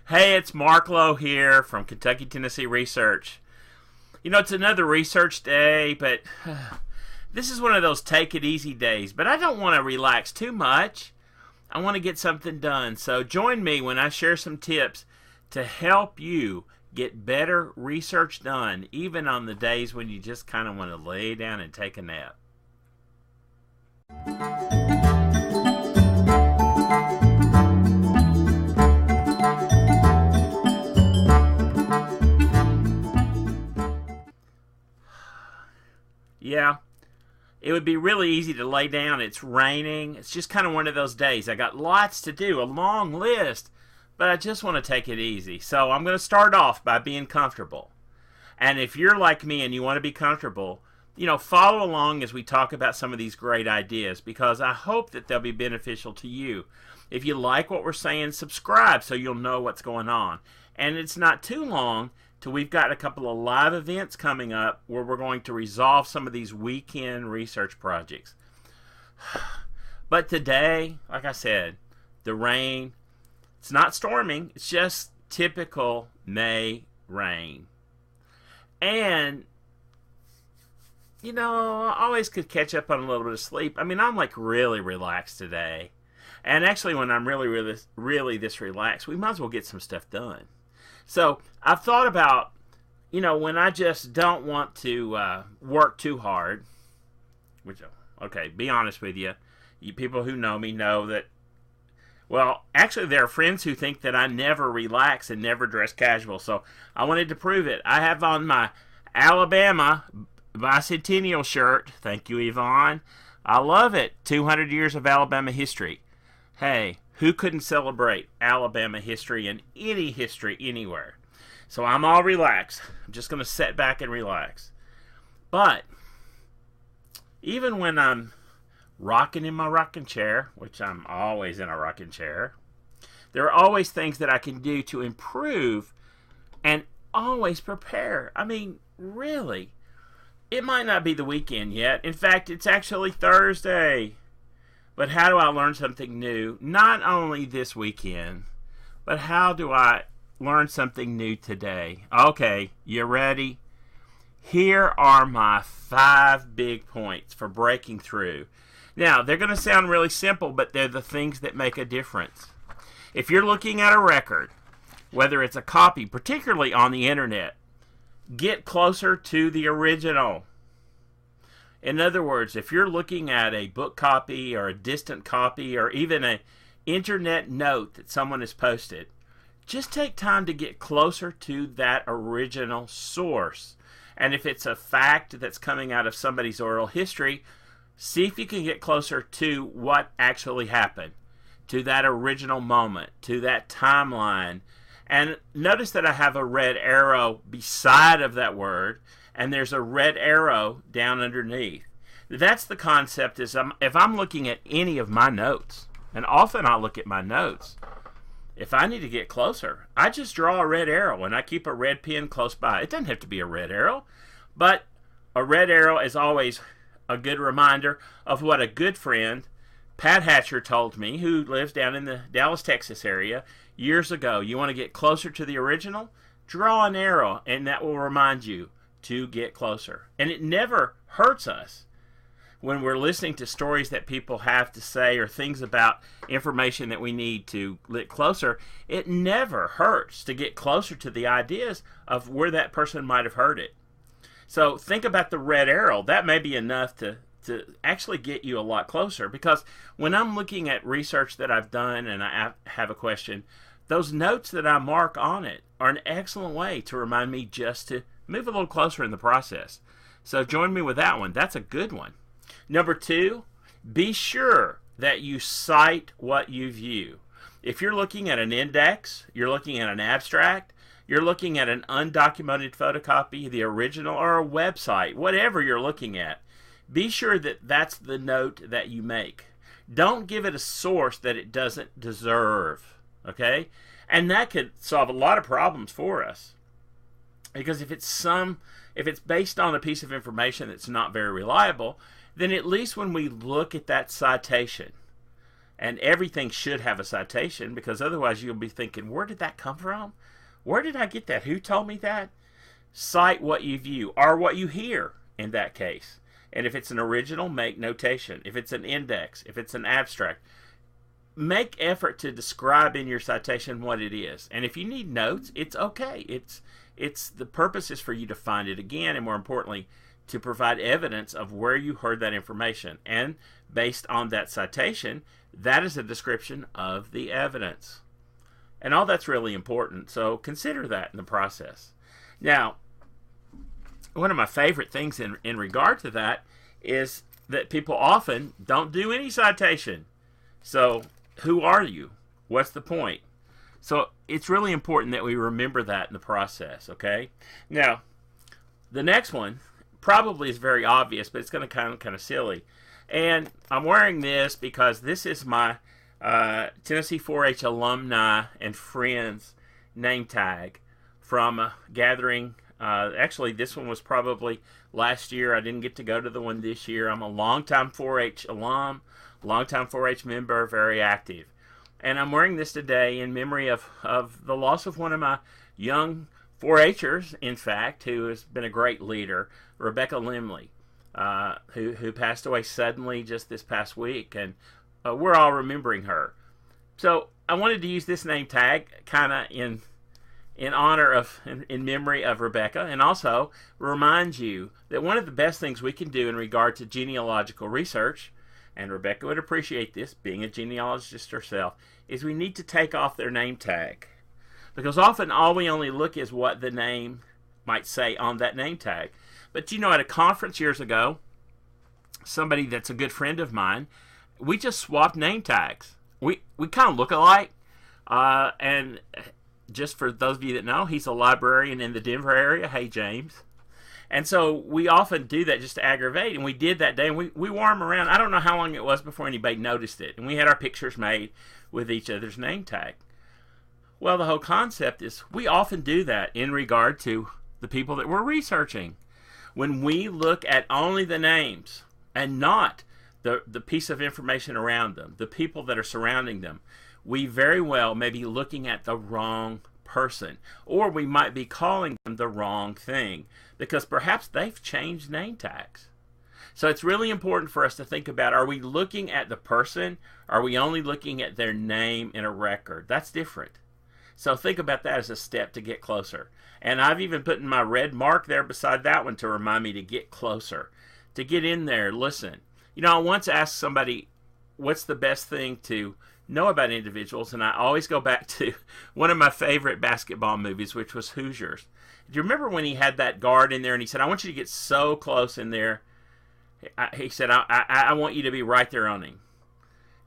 Hey, it's Mark Lowe here from Kentucky, Tennessee Research. You know, it's another research day, but this is one of those take it easy days. But I don't want to relax too much. I want to get something done. So join me when I share some tips to help you get better research done, even on the days when you just kind of want to lay down and take a nap. Yeah, it would be really easy to lay down. It's raining. It's just kind of one of those days. I got lots to do, a long list, but I just want to take it easy. So I'm going to start off by being comfortable. And if you're like me and you want to be comfortable, follow along as we talk about some of these great ideas, because I hope that they'll be beneficial to you. If you like what we're saying, subscribe so you'll know what's going on. And it's not too long till we've got a couple of live events coming up where we're going to resolve some of these weekend research projects. But today, like I said, the rain, it's not storming, it's just typical May rain. And, I always could catch up on a little bit of sleep. I mean, I'm like really relaxed today. And actually, when I'm really this relaxed, we might as well get some stuff done. So I've thought about, when I just don't want to work too hard, which, okay, be honest with you, you people who know me know that, well, actually there are friends who think that I never relax and never dress casual, so I wanted to prove it. I have on my Alabama bicentennial shirt. Thank you, Yvonne. I love it. 200 years of Alabama history. Hey, who couldn't celebrate Alabama history and any history anywhere? So I'm all relaxed. I'm just going to sit back and relax. But even when I'm rocking in my rocking chair, which I'm always in a rocking chair, there are always things that I can do to improve and always prepare. I mean, really, it might not be the weekend yet. In fact, it's actually Thursday. But how do I learn something new, not only this weekend, but how do I learn something new today? Okay, you ready? Here are my 5 big points for breaking through. Now, they're going to sound really simple, but they're the things that make a difference. If you're looking at a record, whether it's a copy, particularly on the internet, get closer to the original. In other words, if you're looking at a book copy or a distant copy or even an internet note that someone has posted, just take time to get closer to that original source. And if it's a fact that's coming out of somebody's oral history, see if you can get closer to what actually happened, to that original moment, to that timeline. And notice that I have a red arrow beside of that word, and there's a red arrow down underneath. That's the concept. Is if I'm looking at any of my notes, and often I look at my notes, if I need to get closer, I just draw a red arrow and I keep a red pen close by. It doesn't have to be a red arrow, but a red arrow is always a good reminder of what a good friend, Pat Hatcher, told me, who lives down in the Dallas, Texas area years ago. You want to get closer to the original? Draw an arrow, and that will remind you to get closer. And it never hurts us when we're listening to stories that people have to say or things about information that we need to get closer. It never hurts to get closer to the ideas of where that person might have heard it. So think about the red arrow. That may be enough to actually get you a lot closer, because when I'm looking at research that I've done and I have a question, those notes that I mark on it are an excellent way to remind me just to move a little closer in the process. So join me with that one. That's a good one. Number 2, be sure that you cite what you view. If you're looking at an index, you're looking at an abstract, you're looking at an undocumented photocopy, the original, or a website, whatever you're looking at, be sure that that's the note that you make. Don't give it a source that it doesn't deserve, okay? And that could solve a lot of problems for us. Because if it's based on a piece of information that's not very reliable, then at least when we look at that citation And everything should have a citation, because otherwise you'll be thinking, where did that come from? Where did I get that? Who told me that? Cite what you view, or what you hear in that case. And if it's an original, make notation. If it's an index, if it's an abstract, make effort to describe in your citation what it is. And if you need notes, it's okay. It's the purpose is for you to find it again, and more importantly, to provide evidence of where you heard that information. And based on that citation, that is a description of the evidence. And all that's really important. So consider that in the process. Now, one of my favorite things in regard to that is that people often don't do any citation. So who are you? What's the point? So it's really important that we remember that in the process, okay? Now, the next one probably is very obvious, but it's going to kind of silly. And I'm wearing this because this is my Tennessee 4-H alumni and friends name tag from a gathering. Actually, this one was probably last year. I didn't get to go to the one this year. I'm a longtime 4-H alum, longtime 4-H member, very active. And I'm wearing this today in memory of the loss of one of my young 4-Hers, in fact, who has been a great leader, Rebecca Limley, who passed away suddenly just this past week. And we're all remembering her. So I wanted to use this name tag kind of in honor of, in memory of Rebecca, and also remind you that one of the best things we can do in regard to genealogical research, and Rebecca would appreciate this, being a genealogist herself, is we need to take off their name tag. Because often all we only look is what the name might say on that name tag. But you know, at a conference years ago, somebody that's a good friend of mine, we just swapped name tags. We kind of look alike, and just for those of you that know, he's a librarian in the Denver area. Hey, James. And so we often do that just to aggravate, and we did that day, and we wore them around. I don't know how long it was before anybody noticed it, and we had our pictures made with each other's name tag. Well, the whole concept is we often do that in regard to the people that we're researching. When we look at only the names and not the piece of information around them, the people that are surrounding them, we very well may be looking at the wrong person, or we might be calling them the wrong thing because perhaps they've changed name tags. So it's really important for us to think about, are we looking at the person? Are we only looking at their name in a record? That's different. So think about that as a step to get closer. And I've even put in my red mark there beside that one to remind me to get closer, to get in there, listen. You know, I once asked somebody, what's the best thing to know about individuals, and I always go back to one of my favorite basketball movies, which was Hoosiers. Do you remember when he had that guard in there and he said, I want you to get so close in there? He said, I want you to be right there on him.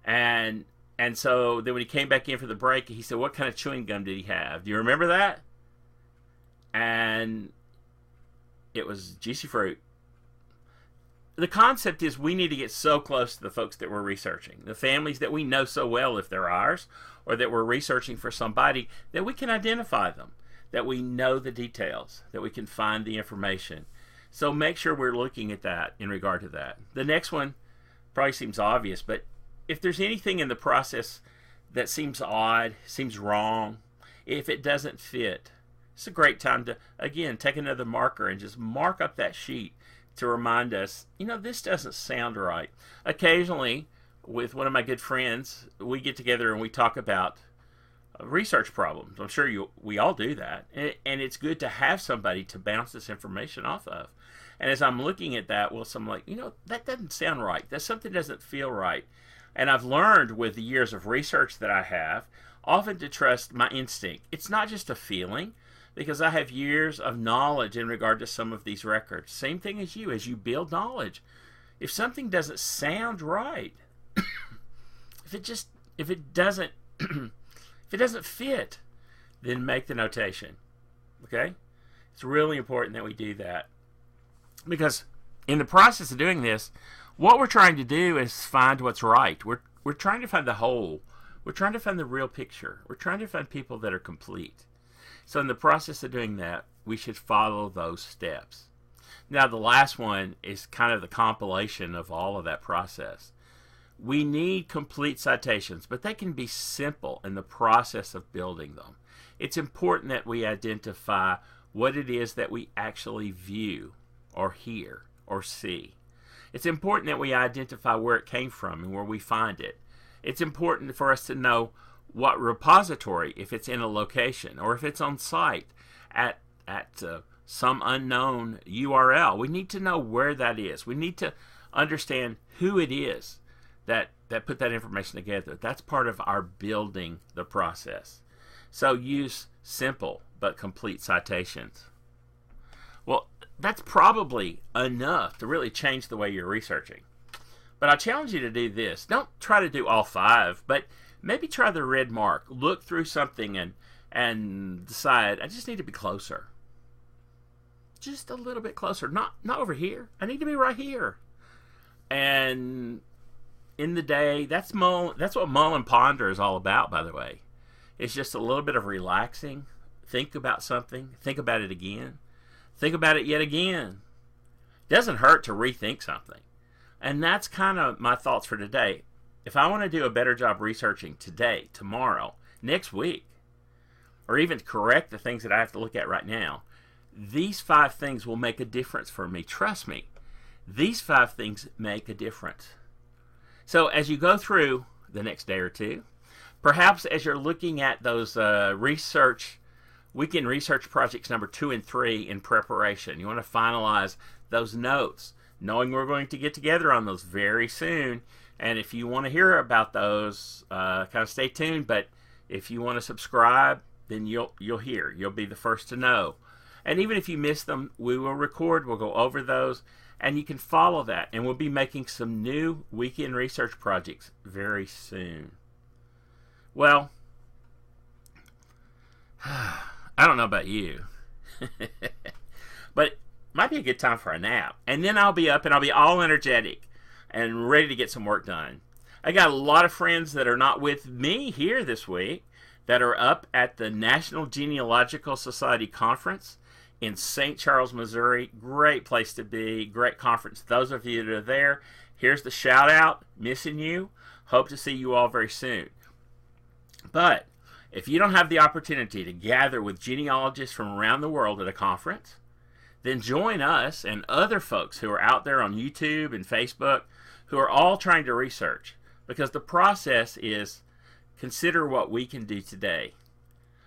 And so then when he came back in for the break, he said, what kind of chewing gum did he have? Do you remember that? And it was juicy fruit. The concept is we need to get so close to the folks that we're researching, the families that we know so well if they're ours, or that we're researching for somebody, that we can identify them, that we know the details, that we can find the information. So make sure we're looking at that in regard to that. The next one probably seems obvious, but if there's anything in the process that seems odd, seems wrong, if it doesn't fit, it's a great time to, again, take another marker and just mark up that sheet to remind us, you know, this doesn't sound right. Occasionally, with one of my good friends, we get together and we talk about research problems. I'm sure we all do that. And it's good to have somebody to bounce this information off of. And as I'm looking at that, well, I'm like, you know, that doesn't sound right. That something doesn't feel right. And I've learned with the years of research that I have, often to trust my instinct. It's not just a feeling, because I have years of knowledge in regard to some of these records. Same thing as you build knowledge. If something doesn't sound right, if it doesn't fit, then make the notation. Okay? It's really important that we do that. Because in the process of doing this, what we're trying to do is find what's right. We're trying to find the whole. We're trying to find the real picture. We're trying to find people that are complete. So in the process of doing that, we should follow those steps. Now the last one is kind of the compilation of all of that process. We need complete citations, but they can be simple in the process of building them. It's important that we identify what it is that we actually view or hear or see. It's important that we identify where it came from and where we find it. It's important for us to know what repository, if it's in a location or if it's on site at some unknown URL. We need to know where that is. We need to understand who it is that put that information together. That's part of our building the process. So use simple but complete citations. Well, that's probably enough to really change the way you're researching. But I challenge you to do this. Don't try to do all 5, but maybe try the red mark. Look through something and decide, I just need to be closer. Just a little bit closer. Not over here. I need to be right here. And in the day, that's what mull and ponder is all about, by the way. It's just a little bit of relaxing. Think about something. Think about it again. Think about it yet again. It doesn't hurt to rethink something. And that's kind of my thoughts for today. If I want to do a better job researching today, tomorrow, next week, or even correct the things that I have to look at right now, these 5 things will make a difference for me. Trust me. These 5 things make a difference. So as you go through the next day or two, perhaps as you're looking at those weekend research projects number 2 and 3 in preparation, you want to finalize those notes, knowing we're going to get together on those very soon. And if you want to hear about those, kind of stay tuned. But if you want to subscribe, then you'll hear. You'll be the first to know. And even if you miss them, we will record. We'll go over those. And you can follow that. And we'll be making some new weekend research projects very soon. Well, I don't know about you. But it might be a good time for a nap. And then I'll be up and I'll be all energetic and ready to get some work done. I got a lot of friends that are not with me here this week that are up at the National Genealogical Society Conference in St. Charles, Missouri. Great place to be. Great conference. Those of you that are there, here's the shout out. Missing you. Hope to see you all very soon. But if you don't have the opportunity to gather with genealogists from around the world at a conference, then join us and other folks who are out there on YouTube and Facebook who are all trying to research, because the process is consider what we can do today.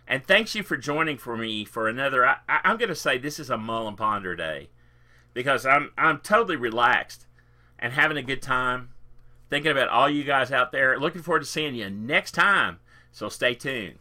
And thanks you for joining for me for another, I'm going to say this is a mull and ponder day, because I'm totally relaxed and having a good time, thinking about all you guys out there. Looking forward to seeing you next time, so stay tuned.